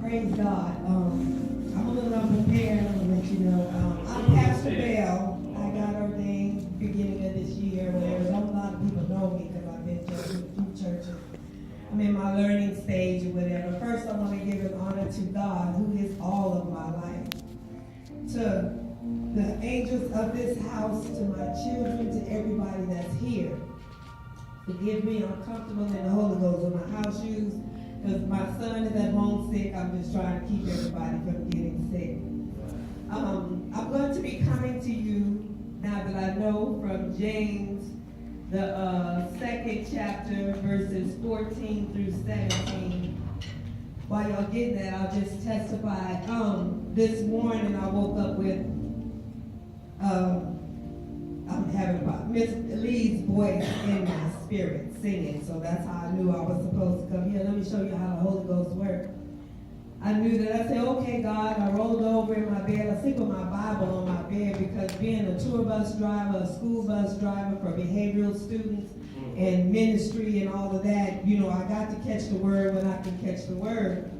Praise God. I'm a little unprepared, I'm gonna let you know. I'm Pastor Bell. I got ordained beginning of this year, whatever. Don't a lot of people know me because I've been to a few churches. I'm in my learning stage or whatever. First, I want to give an honor to God, who is all of my life. To the angels of this house, to my children, to everybody that's here. Forgive me, I'm comfortable in the Holy Ghost with my house shoes. Because my son is at home sick, I'm just trying to keep everybody from getting sick. I'm going to be coming to you now that I know from James, the second chapter, verses 14 through 17. While y'all getting that, I'll just testify. This morning I woke up with, I'm having Miss Lee's voice in my spirit singing, so that's how I knew I was supposed to come here. Let me show you how the Holy Ghost works. I knew that. I said, okay, God. I rolled over in my bed. I sleep with my Bible on my bed because being a tour bus driver, a school bus driver for behavioral students and ministry and all of that, you know, I got to catch the word when I could catch the word.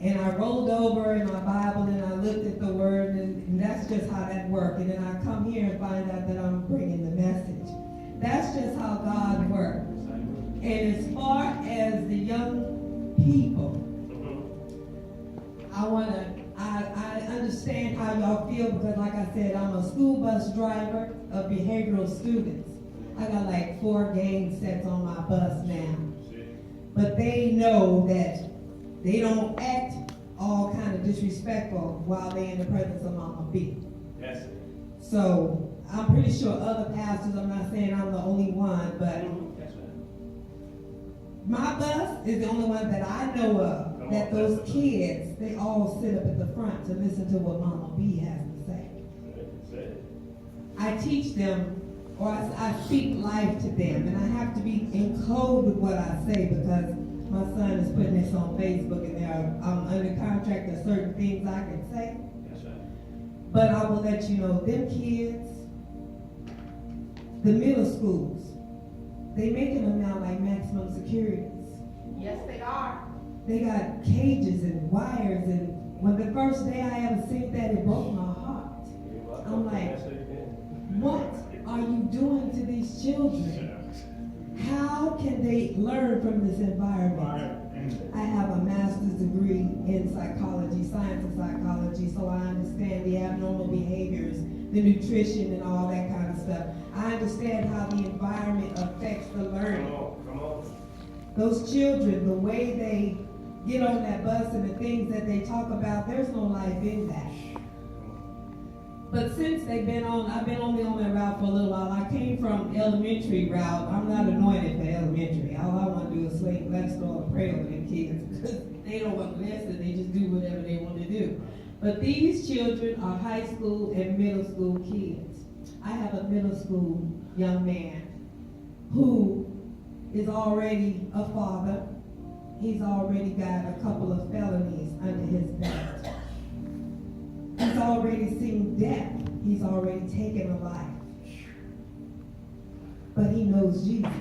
And I rolled over in my Bible and I looked at the word, and that's just how that worked. And then I come here and find out that I'm bringing the message. That's just how God works. And as far as the young people, I understand how y'all feel because, like I said, I'm a school bus driver of behavioral students. I got like 4 gang sets on my bus now. But they know that they don't act all kind of disrespectful while they're in the presence of Mama B. That's it. So I'm pretty sure other pastors, I'm not saying I'm the only one, but my bus is the only one that I know of that those kids, they all sit up at the front to listen to what Mama B has to say. I teach them, or I speak life to them, and I have to be in code with what I say because my son is putting this on Facebook, and I'm under contract of certain things I can say. That's right. But I will let you know, them kids, the middle schools, they making them now like maximum securities. Yes, they are. They got cages and wires, and when the first day I ever seen that, it broke my heart. I'm like, what are you doing to these children? How can they learn from this environment? I have a master's degree in psychology, science and psychology, so I understand the abnormal behaviors, the nutrition and all that kind of stuff. I understand how the environment affects the learning. Come on. Those children, the way they get on that bus and the things that they talk about, there's no life in that. But since I've been only on that route for a little while. I came from elementary route. I'm not anointed for elementary. All I want to do is sling blessed or pray over them kids because they don't want to listen. They just do whatever they want to do. But these children are high school and middle school kids. I have a middle school young man who is already a father. He's already got a couple of felonies under his belt. He's already seen death. He's already taken a life. But he knows Jesus.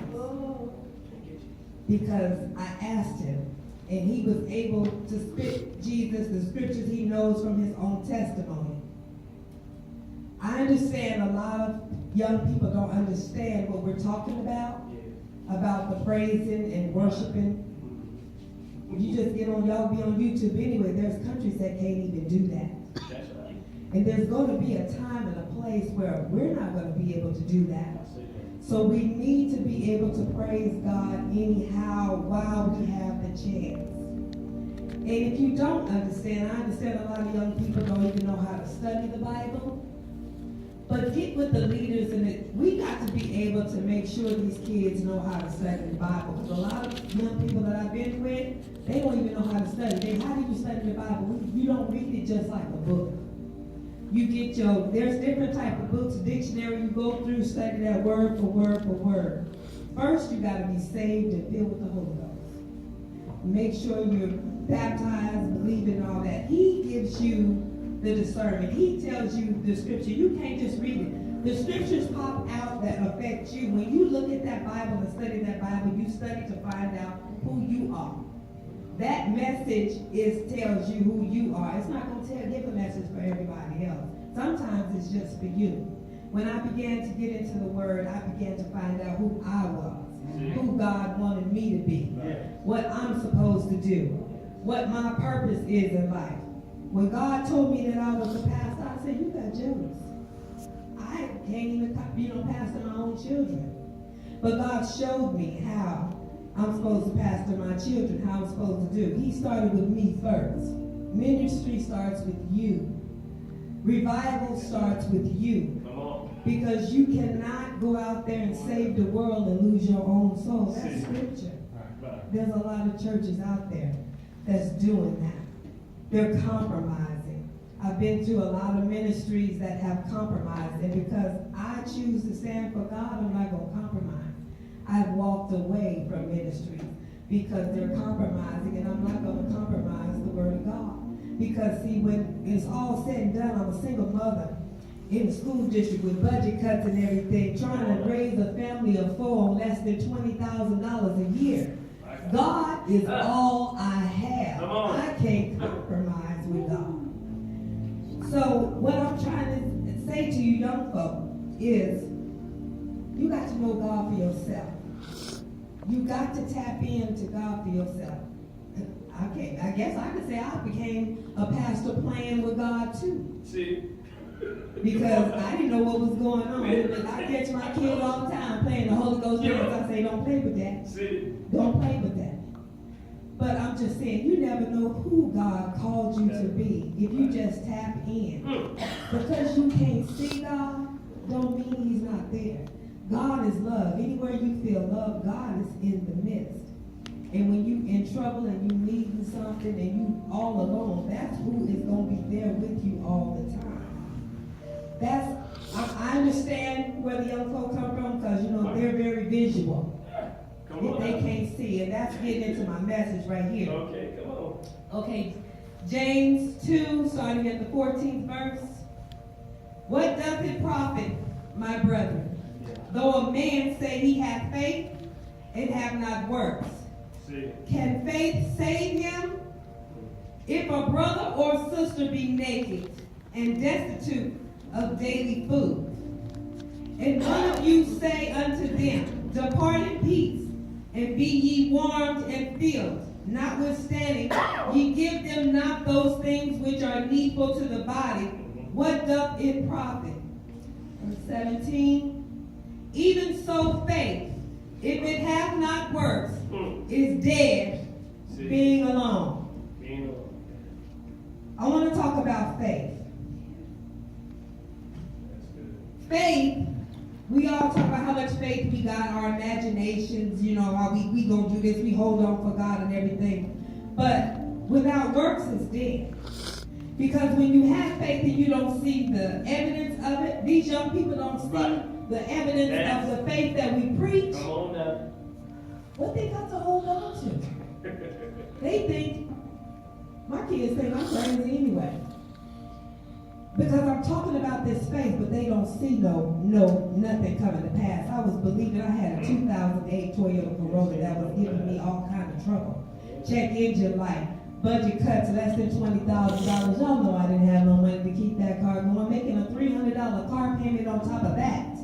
Because I asked him, and he was able to spit Jesus, the scriptures he knows from his own testimony. I understand a lot of young people don't understand what we're talking about the praising and worshiping. If you just y'all be on YouTube anyway, there's countries that can't even do that. That's right. And there's going to be a time and a place where we're not going to be able to do that. So we need to be able to praise God anyhow while we have the chance. And if you don't understand, I understand a lot of young people don't even know how to study the Bible. But get with the leaders, and we got to be able to make sure these kids know how to study the Bible. Because a lot of young people that I've been with, they don't even know how to study. How do you study the Bible? You don't read it just like a book. You get there's different type of books, dictionary you go through, study that word for word for word. First, you got to be saved and filled with the Holy Ghost. Make sure you're baptized, believe in all that. He gives you the discernment. He tells you the scripture. You can't just read it. The scriptures pop out that affect you. When you look at that Bible and study that Bible, you study to find out who you are. that message tells you who you are. It's not going to give a message for everybody else. Sometimes it's just for you. When I began to get into the Word, I began to find out who I was, who God wanted me to be, what I'm supposed to do, what my purpose is in life. When God told me that I was a pastor, I said, you got jealous. I can't even, pastor my own children. But God showed me how I'm supposed to pastor my children, how I'm supposed to do. He started with me first. Ministry starts with you. Revival starts with you. Because you cannot go out there and save the world and lose your own soul. That's scripture. There's a lot of churches out there that's doing that. They're compromising. I've been to a lot of ministries that have compromised, and because I choose to stand for God, I'm not going to compromise. I've walked away from ministries because they're compromising, and I'm not going to compromise the Word of God. Because, see, when it's all said and done, I'm a single mother in the school district with budget cuts and everything, trying to raise a family of 4 on less than $20,000 a year. God is all I have. I can't compromise with God. So what I'm trying to say to you young folk is, you got to know God for yourself. You got to tap into God for yourself. I guess I could say I became a pastor playing with God too. See? Because I didn't know what was going on. I catch my kids all the time playing the Holy Ghost dance. I say, don't play with that. See? Don't play with that. But I'm just saying, you never know who God called you to be if you just tap in. Because you can't see God, don't mean He's not there. God is love. Anywhere you feel love, God is in the midst. And when you in trouble and you needing something and you all alone, that's who is going to be there with you all the time. I understand where the young folk come from because, they're very visual. If they can't see, and that's getting into my message right here. Okay, come on. Okay, James 2, starting at the 14th verse. What doth it profit, my brethren, though a man say he hath faith and have not works? Can faith save him? If a brother or sister be naked and destitute of daily food, and one of you say unto them, depart in peace, and be ye warmed and filled, notwithstanding ye give them not those things which are needful to the body, what doth it profit? Verse 17, even so faith, if it hath not works, is dead, being alone. I want to talk about faith. Faith, we all talk about how much faith we got, our imaginations, how we gonna do this, we hold on for God and everything. But without works, it's dead. Because when you have faith and you don't see the evidence of it, these young people don't see the evidence of the faith that we preach. Come on now. What they got to hold on to? They think, my kids think I'm crazy anyway. Because I'm talking about this faith, but they don't see nothing coming to pass. I was believing I had a 2008 Toyota Corolla that was giving me all kind of trouble. Check engine light, budget cuts less than $20,000. Y'all know I didn't have no money to keep that car going. I'm making a $300 car payment on top of that.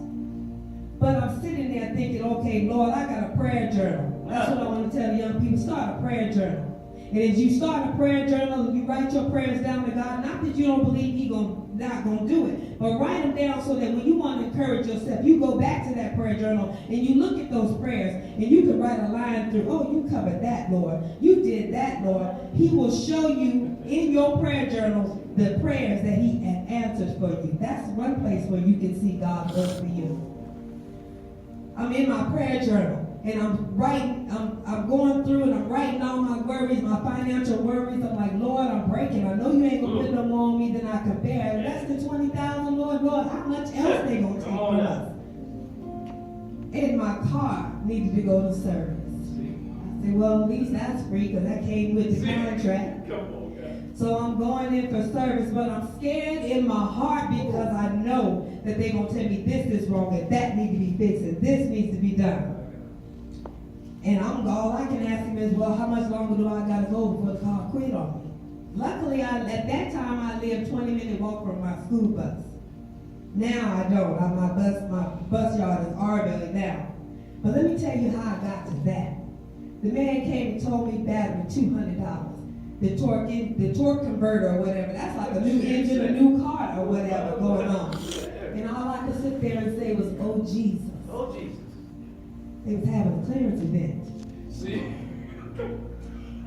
But I'm sitting there thinking, okay, Lord, I got a prayer journal. That's what I want to tell the young people. Start a prayer journal. And as you start a prayer journal, you write your prayers down to God. Not that you don't believe He's not going to do it, but write them down so that when you want to encourage yourself, you go back to that prayer journal and you look at those prayers and you can write a line through, oh, you covered that, Lord. You did that, Lord. He will show you in your prayer journal the prayers that He answers for you. That's one place where you can see God work for you. I'm in my prayer journal. And I'm writing, I'm going through and I'm writing all my worries, my financial worries. I'm like, Lord, I'm breaking. I know you ain't going to put no more on me than I can bear. Less than $20,000, Lord, how much else they going to take from us? And my car needed to go to service. I said, well, at least that's free because that came with the contract. So I'm going in for service, but I'm scared in my heart because I know that they're going to tell me this is wrong and that needs to be fixed and this needs to be done. And all I can ask him is, well, how much longer do I gotta go before the car quit on me? Luckily, at that time, I lived 20-minute walk from my school bus. Now I don't. My bus yard is Arville now. But let me tell you how I got to that. The man came and told me battery $200. The torque converter or whatever. That's like a new engine, a new car or whatever going on. And all I could sit there and say was, oh Jesus. Oh, Jesus. They was having a clearance event. See?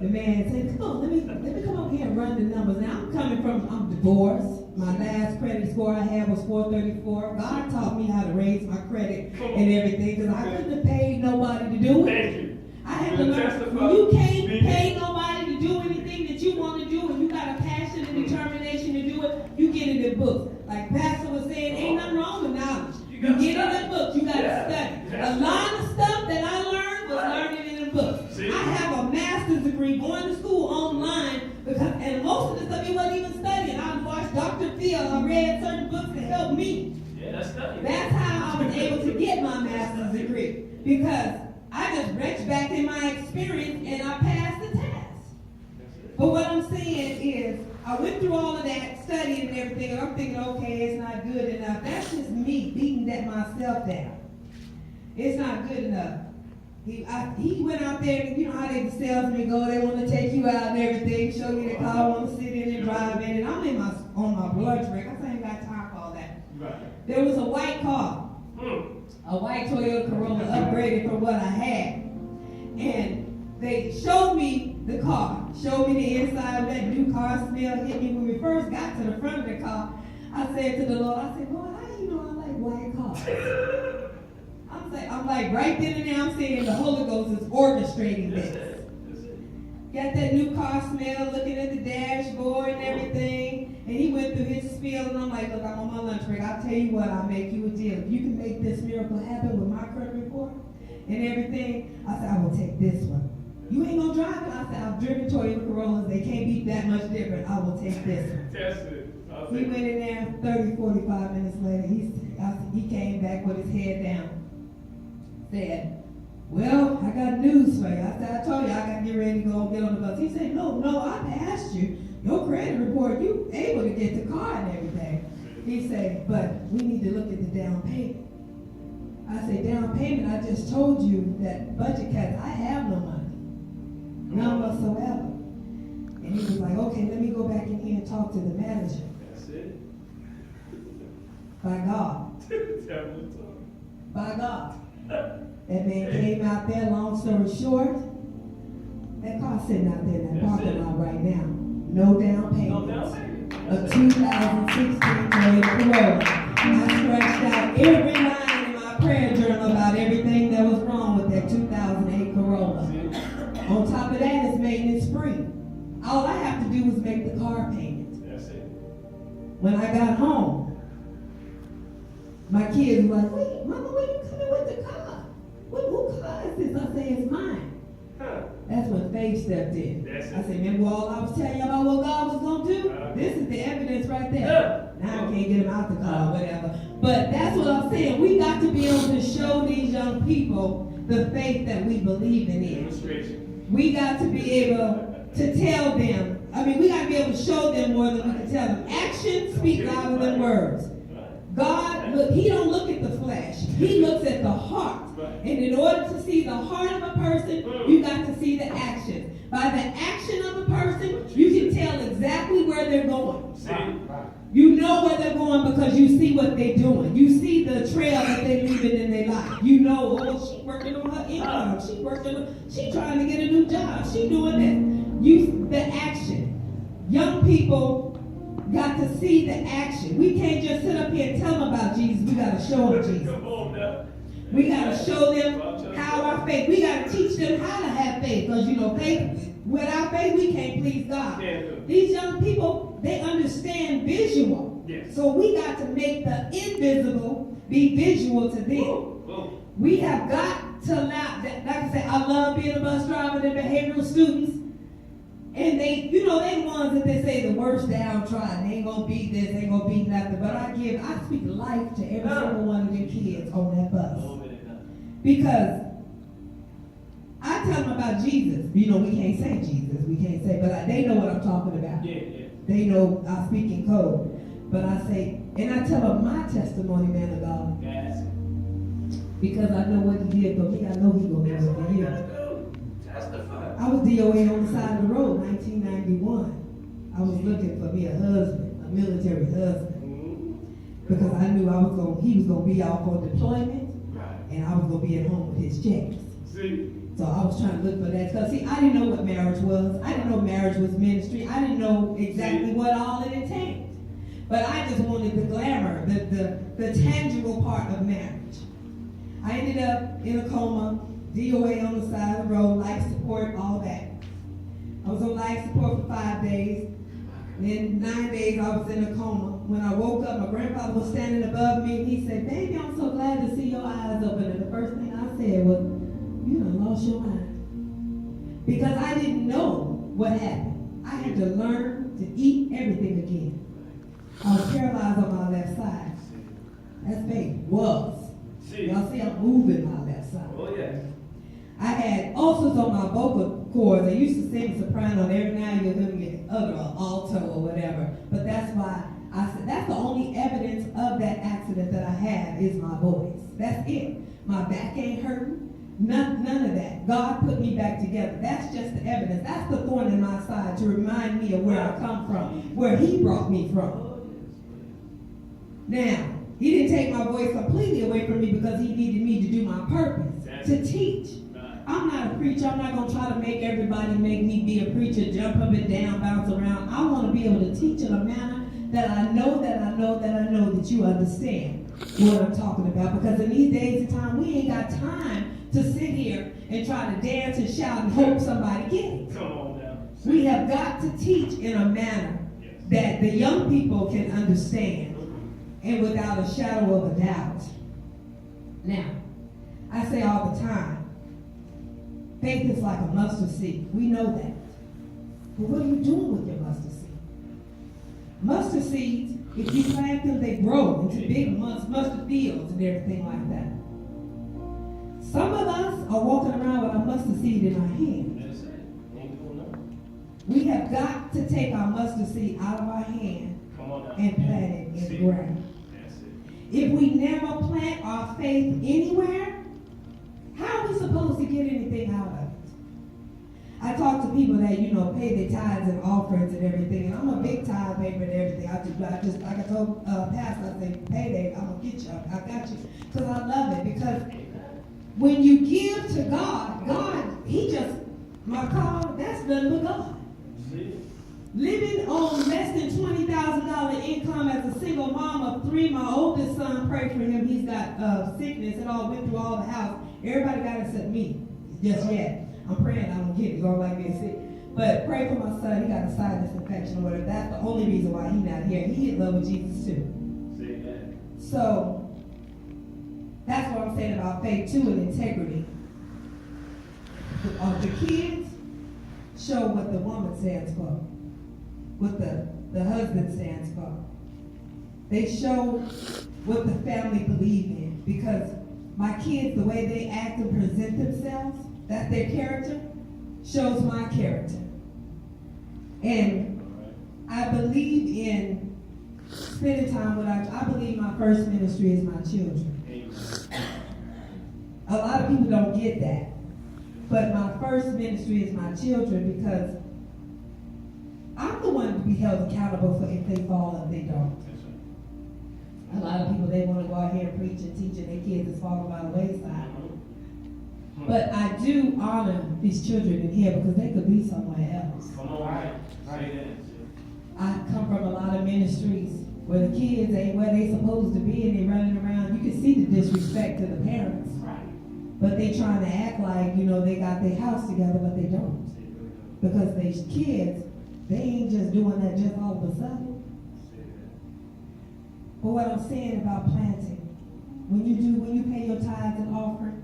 The man said, come on, let me come over here and run the numbers. Now I'm divorced. My last credit score I had was 434. God taught me how to raise my credit and everything because I couldn't have paid nobody to do it. Thank you. I had to learn, when you can't pay nobody to do anything that you want to do and you got a passion and determination to do it, you get it in books. Like Pastor was saying, ain't nothing wrong with knowledge. You get it in books, you got to study. A lot of stuff that I learned was learning in a book. I have a master's degree going to school online and most of the stuff it wasn't even studying. I watched Dr. Phil, I read certain books to help me. Yeah, that's studying. That's how I was able to get my master's degree because I just reached back in my experience and I passed the test. But what I'm saying is, I went through all of that studying and everything, and I'm thinking, okay, it's not good enough. That's just me beating that myself down. It's not good enough. He went out there, and you know how they the salesmen go, they want to take you out and everything, show you the car, want to sit in and drive in, and I'm on my blood drink. I ain't got time for all that. Right. There was a white car. A white Toyota Corolla upgraded from what I had. And they showed me the car, showed me the inside of that new car smell hit me. When we first got to the front of the car, I said to the Lord, Lord, how do you know I like white cars? I'm like right then and there I'm saying the Holy Ghost is orchestrating this. Got that new car smell, looking at the dashboard and everything. And he went through his spiel, and I'm like, look, I'm on my lunch break. I'll tell you what, I'll make you a deal. If you can make this miracle happen with my credit report and everything, I said, I will take this one. You ain't gonna drive it? I said, I've driven Toyota Corollas. They can't be that much different. I will take this one. Test it. He went in there 30, 45 minutes later. He came back with his head down. Said, well, I got news for you. I said, I told you I got to get ready to go get on the bus. He said, no, I passed you. Your credit report, you able to get the car and everything. He said, but we need to look at the down payment. I said, down payment, I just told you that budget cuts, I have no money. None whatsoever. And he was like, okay, let me go back in here and talk to the manager. That's it. By God. By God. That man came out there, long story short, that car sitting out there in that parking lot right now. No down payment. No down payment. A 2016 Toyota Corolla. I scratched out every line in my prayer journal about everything that was wrong with that 2008 Corolla. On top of that, it's maintenance free. All I have to do is make the car payment. That's it. When I got home, my kids were like, wait, Mama, where you coming with the car? Who car is this? I say, it's mine. Huh. That's when faith stepped in. That's it. I said, remember all I was telling you about what God was going to do? This is the evidence right there. Now I can't get them out the car or whatever. But that's what I'm saying. We got to be able to show these young people the faith that we believe in. Demonstration. We got to be able to tell them. We got to be able to show them more than we can tell them. Actions speak louder than words. God, look, he don't look at the flesh. He looks at the heart. And in order to see the heart of a person, you got to see the action. By the action of a person, you can tell exactly where they're going. You know where they're going because you see what they're doing. You see the trail that they're leaving in their life. You know, oh, she working on her income. She trying to get a new job. She doing this. The action. Young people got to see the action. We can't just sit up here and tell them about Jesus. We got to show them Jesus. Come on now. We got to show them how our faith. We got to teach them how to have faith. Because, faith, without faith, we can't please God. These young people, they understand visual. Yes. So we got to make the invisible be visual to them. We have got to allow, like I said, I love being a bus driver and behavioral students. And they the ones that they say the worst downtrodden. They ain't going to beat this, ain't going to beat nothing. But I speak life to every single one of their kids on that bus. Because I about Jesus. You know, we can't say Jesus. We can't say, but they know what I'm talking about. Yeah, yeah. They know I speak in code. But I say, and I tell them my testimony, man of God. Yes. Because I know what he did for me. I know he gonna do That's it what for you you. gotta do. Testify. I was DOA on the side of the road, 1991. I was looking for me a husband, a military husband. Because I knew he was gonna be out for deployment, Right. and I was gonna be at home with his checks. See? So I was trying to look for that. Because see, I didn't know what marriage was. I didn't know marriage was ministry. I didn't know exactly what all it entailed. But I just wanted the glamour, the tangible part of marriage. I ended up in a coma, DOA on the side of the road, life support, all that. I was on life support for 5 days. Then 9 days I was in a coma. When I woke up, my grandfather was standing above me and he said, "Baby, I'm so glad to see your eyes open." And the first thing I said was, "You done lost your mind." Because I didn't know what happened. I had to learn to eat everything again. I was paralyzed on my left side. That's faith. Was. See? Y'all see I'm moving my left side. Oh, yeah. I had ulcers on my vocal cords. I used to sing soprano, and every now and then you'll hear me other alto or whatever. But that's why I said that's the only evidence of that accident that I have is my voice. That's it. My back ain't hurting. None of that. God put me back together. That's just the evidence. That's the thorn in my side to remind me of where I come from, where He brought me from. Now, He didn't take my voice completely away from me because He needed me to do my purpose, to teach. I'm not a preacher. I'm not going to try to make everybody make me be a preacher, jump up and down, bounce around. I want to be able to teach in a manner that I know that you understand what I'm talking about. Because in these days of time, we ain't got time to sit here and try to dance and shout and hope somebody gets it. Come on now. We have got to teach in a manner that the young people can understand and without a shadow of a doubt. Now, I say all the time, faith is like a mustard seed. We know that. But what are you doing with your mustard seed? Mustard seeds, if you plant them, they grow into big mustard fields and everything like that. Some of us are walking around with our mustard seed in our hand. That's it. Ain't doing nothing. We have got to take our mustard seed out of our hand Come on now. and plant it in the ground. That's it. If we never plant our faith anywhere, how are we supposed to get anything out of it? I talk to people that, pay their tithes and offerings and everything, and I'm a big tithe paper and everything. I just like I told Pastor, I say, payday, I'm going to get you. I got you. Because I love it. Because when you give to God, my call, that's nothing but God. See? Living on less than $20,000 income as a single mom of 3, my oldest son, prayed for him. He's got sickness and all, went through all the house. Everybody got it except me, just yet. I'm praying I don't get it, don't like being sick. But pray for my son, he got a sinus infection or whatever. That's the only reason why he's not here. He in love with Jesus too. See that? So, that's what I'm saying about faith too and integrity. The kids show what the woman stands for, what the husband stands for. They show what the family believe in. Because my kids, the way they act and present themselves, that's their character, shows my character. And I believe in spending time with I believe my first ministry is my children. A lot of people don't get that. But my first ministry is my children because I'm the one to be held accountable for if they fall and they don't. A lot of people, they want to go out here and preach and teach and their kids is falling by the wayside. But I do honor these children in here because they could be somewhere else. Come on, right. I come from a lot of ministries where the kids ain't where they supposed to be and they running around. You can see the disrespect to the parents. But they trying to act like, they got their house together, but they don't. Because these kids, they ain't just doing that just all of a sudden. But what I'm saying about planting, when you pay your tithes and offering,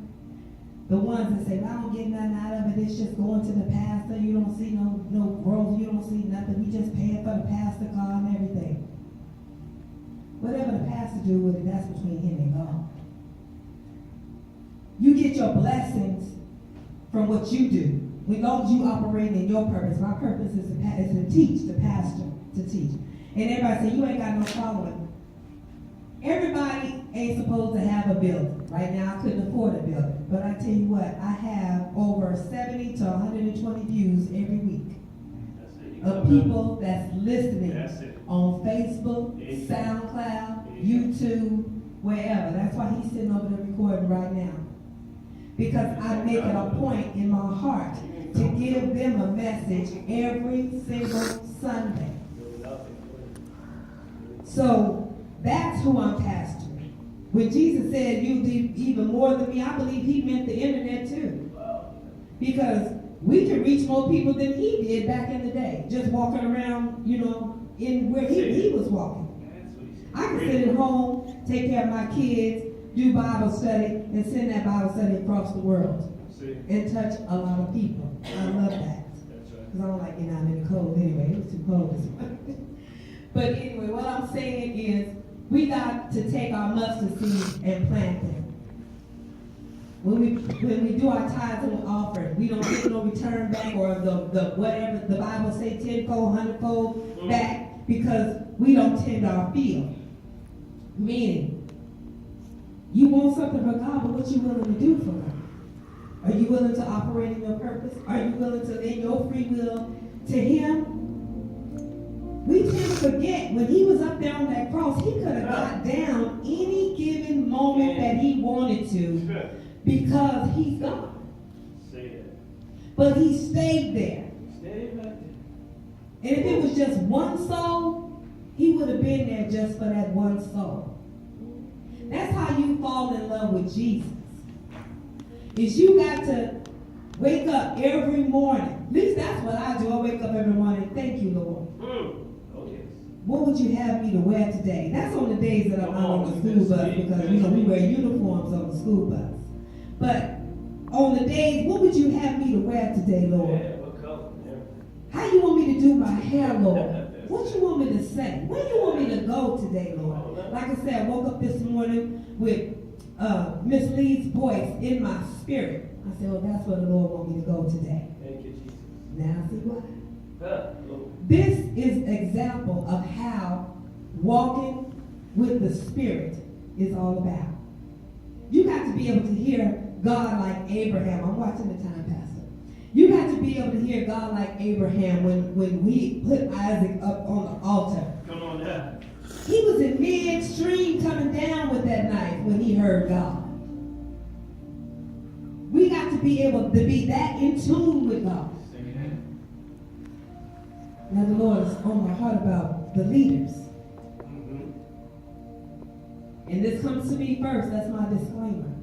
the ones that say, I don't get nothing out of it, it's just going to the pastor, you don't see no growth, you don't see nothing, we just paying for the pastor car and everything. Whatever the pastor do with it, that's between him and God. You get your blessings from what you do. As long as you operate in your purpose, my purpose is to teach, to pastor, to teach. And everybody say, you ain't got no following. Everybody ain't supposed to have a building. Right now, I couldn't afford a building. But I tell you what, I have over 70 to 120 views every week That's it. You of come people that's listening That's it. on Facebook, Amen. SoundCloud, Amen. YouTube, wherever. That's why he's sitting over there recording right now. Because I make it a point in my heart to give them a message every single Sunday. So that's who I'm pastoring. When Jesus said you did even more than me, I believe he meant the internet too. Because we can reach more people than he did back in the day. Just walking around, in where he was walking. I can sit at home, take care of my kids, do Bible study, and send that Bible study across the world. And touch a lot of people. I love that. Because I don't like getting out in the cold anyway. It was too cold this morning. But anyway, what I'm saying is, we got to take our mustard seeds and plant them. When we do our tithes and offering, we don't get no return back or the whatever the Bible say, tenfold, hundredfold back, because we don't tend our field. Meaning, you want something from God, but what you willing to do for God? Are you willing to operate in your purpose? Are you willing to lend your free will to him? We tend to forget when he was up there on that cross, he could have got down any given moment that he wanted to because he's God. But he stayed there. And if it was just one soul, he would have been there just for that one soul. That's how you fall in love with Jesus. Is you got to wake up every morning. At least that's what I do. I wake up every morning. Thank you, Lord. What would you have me to wear today? That's on the days that I'm not on the school bus because, we wear uniforms on the school bus. But on the days, what would you have me to wear today, Lord? How you want me to do my hair, Lord? What you want me to say? Where you want me to go today, Lord? Like I said, I woke up this morning with Miss Lee's voice in my spirit. I said, well, that's where the Lord wants me to go today. Thank you, Jesus. Now, see why? This is an example of how walking with the Spirit is all about. You got to be able to hear God like Abraham. I'm watching the time, Pastor. You got to be able to hear God like Abraham when we put Isaac up on the altar. Come on now. He was in midstream coming down with that knife when he heard God. We got to be able to be that in tune with God. Now the Lord is on my heart about the leaders. And this comes to me first. That's my disclaimer.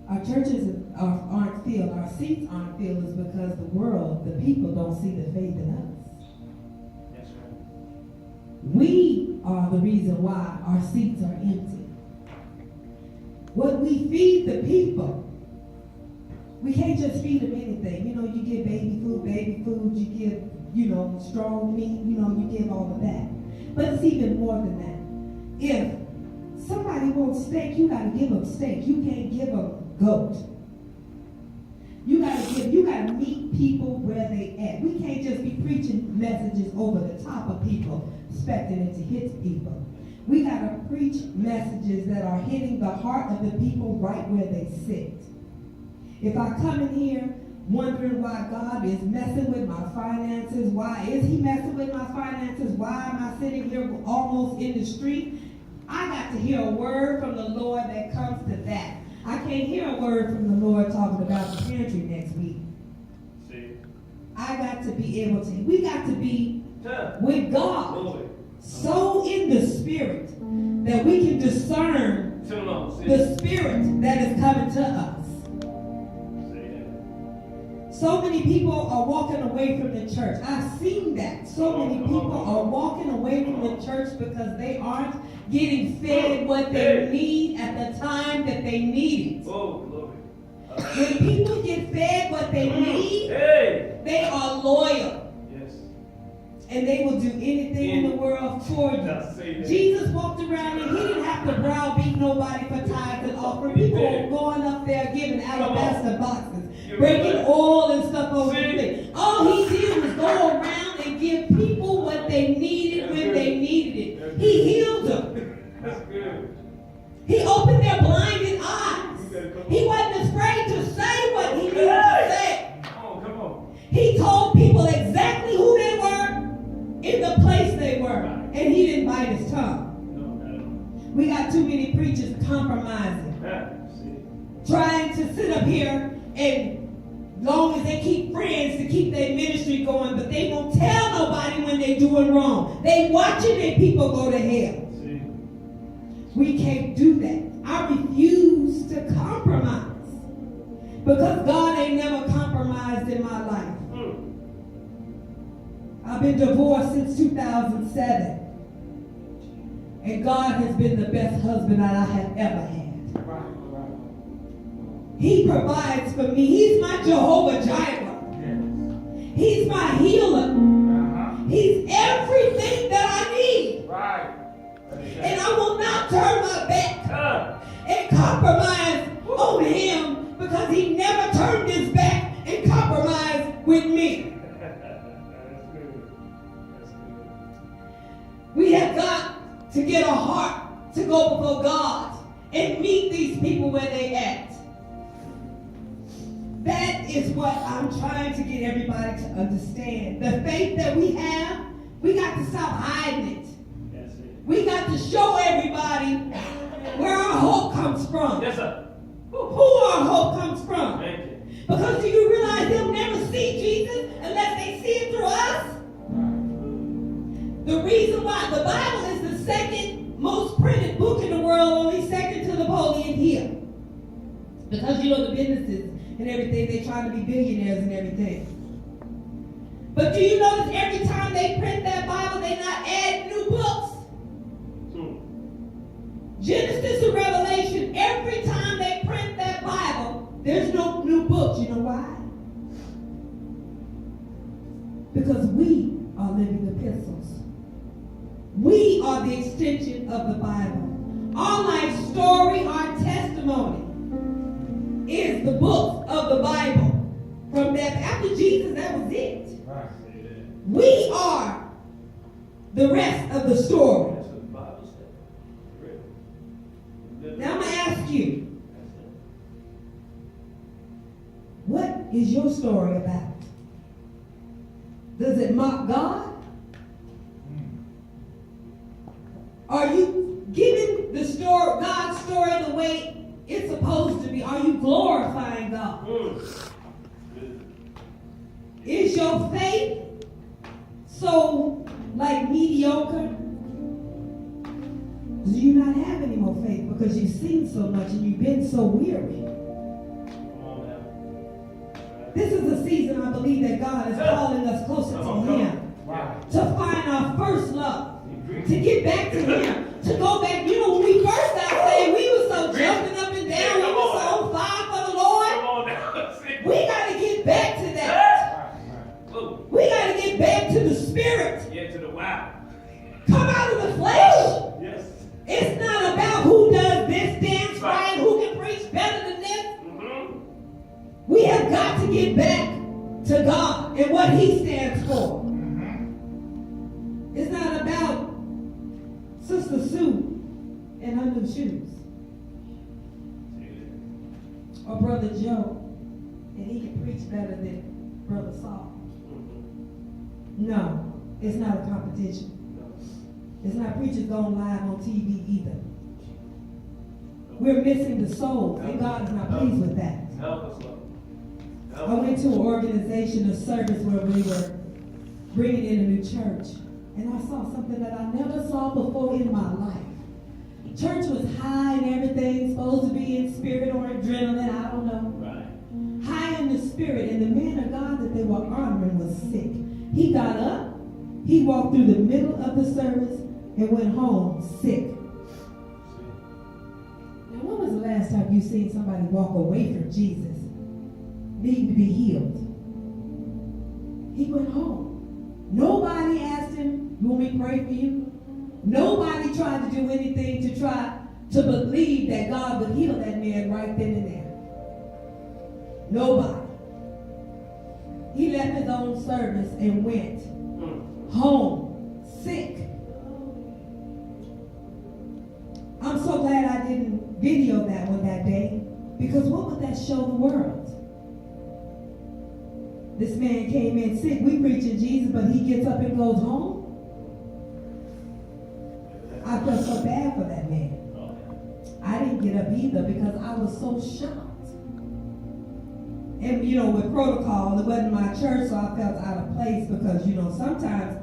Our churches aren't filled. Our seats aren't filled is because the world, the people don't see the faith in us. That's right. We are the reason why our seats are empty. What we feed the people, we can't just feed them anything. You give baby food, you give, strong meat, you give all of that. But it's even more than that. If somebody wants steak, you got to give them steak. You can't give them goat. You got to meet people where they at. We can't just be preaching messages over the top of people, expecting it to hit people. We got to preach messages that are hitting the heart of the people right where they sit. If I come in here wondering why God is messing with my finances, why is he messing with my finances, why am I sitting here almost in the street, I got to hear a word from the Lord that comes to that. I can't hear a word from the Lord talking about the pantry next week. See? I got to be able to, we got to be with God so in the spirit that we can discern the spirit that is coming to us. So many people are walking away from the church. I've seen that. So many people are walking away from the church because they aren't getting fed what they need at the time that they need it. When people get fed what they need, they are loyal. and they will do anything in the world for Now say you. that. Jesus walked around and he didn't have to browbeat nobody for tithes and offering. People were going up there giving alabaster boxes, breaking oil and stuff over the thing. All he did was go around and give people what they needed when they needed it. He healed them. That's good. He opened their blinded eyes. He wasn't afraid to say what he needed to say. Come on. He told people exactly who they were in the place they were. And he didn't bite his tongue. No, We got too many preachers compromising, trying to sit up here and long as they keep friends to keep their ministry going, but they won't tell nobody when they're doing wrong. They watching their people go to hell. We can't do that. I refuse to compromise because God ain't never compromised in my life. I've been divorced since 2007, and God has been the best husband that I have ever had. He provides for me. He's my Jehovah Jireh. He's my healer. He's everything that I need. And I will not turn my back and compromise on him because he never turned his back and compromised with me. We have got to get a heart to go before God and meet these people where they at. That is what I'm trying to get everybody to understand. The faith that we have, we got to stop hiding it. We got to show everybody where our hope comes from. Yes, sir. Who our hope comes from. Thank you. Because do you realize they'll never see Jesus unless they see it through us? The reason why the Bible is the second most printed book in the world, only second to Napoleon Hill. Because you know the businesses and everything, they try to be billionaires and everything. But do you notice every time they print that Bible, they not add new books? Genesis and Revelation, every time they print that Bible, there's no new books. You know why? Because we are living epistles. We are the extension of the Bible. Our life story, our testimony is the book of the Bible. From that, after Jesus, that was it. We are the rest of the story. Now I'm going to ask you, what is your story about? Does it mock God? Are you giving the story, God's story the way it's supposed to be? Are you glorifying God? Is your faith so mediocre? Do you not have any more faith because you've seen so much and you've been so weary? This is a season I believe that God is calling us closer to Him. To find our first love. To get back to Him. To go back. You know, when we first got saved, we were so jumping up and down. We were so on fire for the Lord. We got to get back to that. We got to get back to the Spirit. Yeah, to the wow. Come out of the flesh. Yes. It's not about who does this dance right, who can preach better than this. We have got to get back to God and what He stands for. It's not about Sister Sue and her new shoes. Or Brother Joe, and he can preach better than Brother Saul. No, it's not a competition. It's not preachers going live on TV either. We're missing the souls, and God is not pleased with that. I went to an organization, a service where we were bringing in a new church, and I saw something that I never saw before in my life. Church was high and everything, supposed to be in spirit or adrenaline, I don't know. Right. High in the spirit, and the man of God that they were honoring was sick. He got up, he walked through the middle of the service, and went home sick. Now, when was the last time you seen somebody walk away from Jesus, needing to be healed? He went home. Nobody asked him, you want me to pray for you? Nobody tried to do anything to try to believe that God would heal that man right then and there. Nobody. He left his own service and went home sick. I'm so glad I didn't video that one that day, because what would that show the world? This man came in sick. We preaching Jesus, but he gets up and goes home. I felt so bad for that man. I didn't get up either because I was so shocked. And with protocol, it wasn't my church, so I felt out of place because, sometimes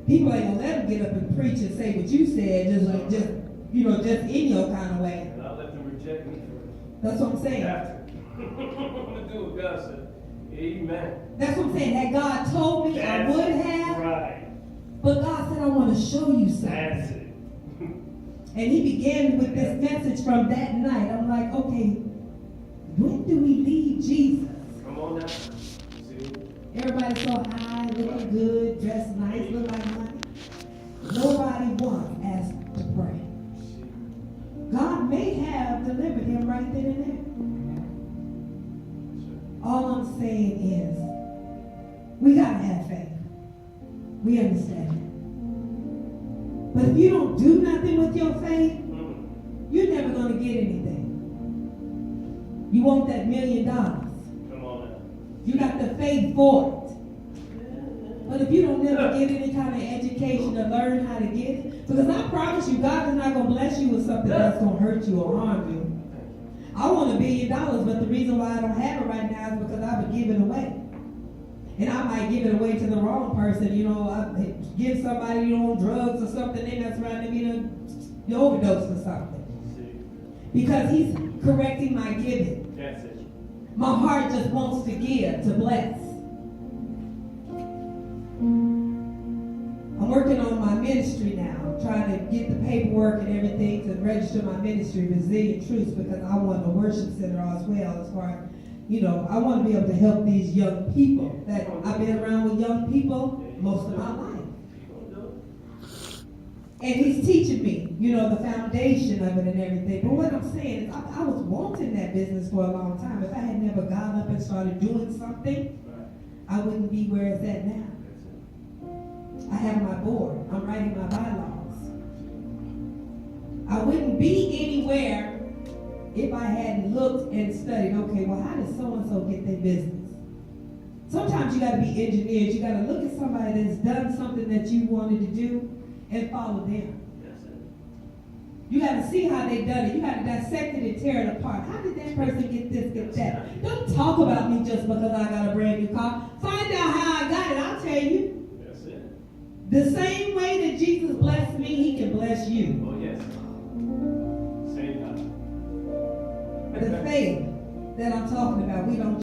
people ain't gonna let them get up and preach and say what you said, just in your kind of way. And I let them reject me first. That's what I'm saying. I'm gonna do what God said. Amen. That's what I'm saying. That God told me I would have. Right. But God said, I want to show you something. That's it. And he began with this message from that night. I'm like, okay, when do we leave Jesus? Come on now. See? Everybody so high, looking good, dressed nice, look like money. Nobody once asked to pray. God may have delivered him right then and there. All I'm saying is, we gotta have faith. We understand that. But if you don't do nothing with your faith, you're never gonna get anything. You want that $1 million. Come on now. You got the faith for it. But if you don't never get any kind of education to learn how to get it, because I promise you, God is not going to bless you with something that's going to hurt you or harm you. I want $1 billion, but the reason why I don't have it right now is because I would give it away. And I might give it away to the wrong person. I give somebody, on drugs or something, they mess around and be the overdose or something. Because he's correcting my giving. That's it. My heart just wants to give, to bless. I'm working on my ministry now. I'm trying to get the paperwork and everything to register my ministry, Resilient Truths, because I want a worship center as well. As far as, I want to be able to help these young people. That I've been around with young people most of my life. And he's teaching me, the foundation of it and everything. But what I'm saying is, I was wanting that business for a long time. If I had never got up and started doing something, I wouldn't be where it's at now. I have my board. I'm writing my bylaws. I wouldn't be anywhere if I hadn't looked and studied, okay, well, how does so-and-so get their business? Sometimes you got to be engineers. You got to look at somebody that's done something that you wanted to do and follow them. You got to see how they done it. You got to dissect it and tear it apart. How did that person get this, get that? Don't talk about me just because I got a brand new car. Find out how I got it. I'll tell you. That's it. The same way that Jesus blessed me, he can bless you. Oh, yes. Same time. The faith that I'm talking about, we don't